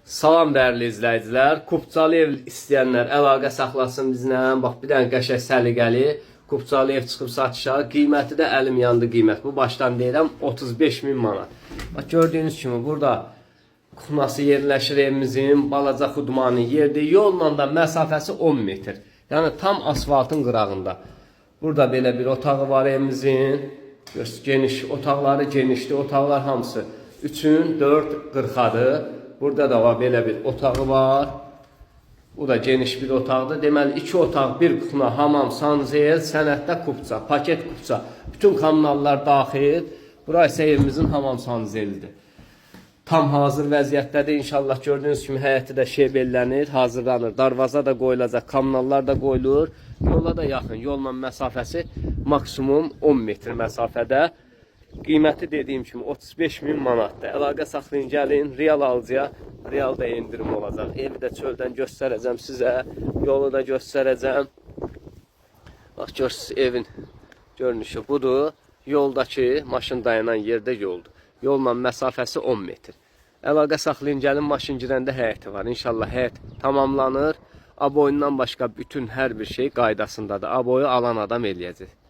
Salam dəyərli izləyicilər. Kupçalı ev istəyənlər əlaqə saxlasın bizlə. Bax, bir dənə qəşəng səliqəli Kupçalı ev çıxıb satışa. Qiyməti də əlim yandı qiymət. Bu başdan deyirəm 35.000 manat. Bax, gördüyünüz kimi burada kuxnası yerləşir evimizin. Balaca xudmanı yerdir. Yolla da məsafəsi 10 metr. Yəni tam asfaltın qırağında. Burada belə bir otağı var evimizin. Geniş, otaqları genişdir. Otaqlar hamısı 3-ün 4 qırxadır. Burada da var belə bir otağı var. Bu da geniş bir otaqdır. Deməli 2 otaq, bir kuxna, hamam, sanzel, sənətdə kupça, paket kupça. Bütün kommunallar daxil. Bura isə evimizin hamam sanzelidir. Tam hazır vəziyyətdədir. İnşallah gördüyünüz kimi həyəti də şebellənir, hazırlanır. Darvaza da qoyulacaq, kommunallar da qoyulur. Yola da yaxın. Yolla məsafəsi maksimum 10 metr məsafədə. Qiyməti dediyim kimi 35.000 manatdır. Əlaqə saxlayın, gəlin. Real alıcıya real da endirim olacaq. Evi də çöldən göstərəcəm sizə. Yolu da göstərəcəm. Bax, görürsünüz evin görünüşü budur. Yoldakı maşın dayanan yerdə yoldur. Yolla məsafəsi 10 metr. Əlaqə saxlayın, gəlin. Maşın girəndə həyəti var. İnşallah həyət tamamlanır. Aboyundan başqa bütün hər bir şey qaydasındadır. Aboyu alan adam eləyəcək.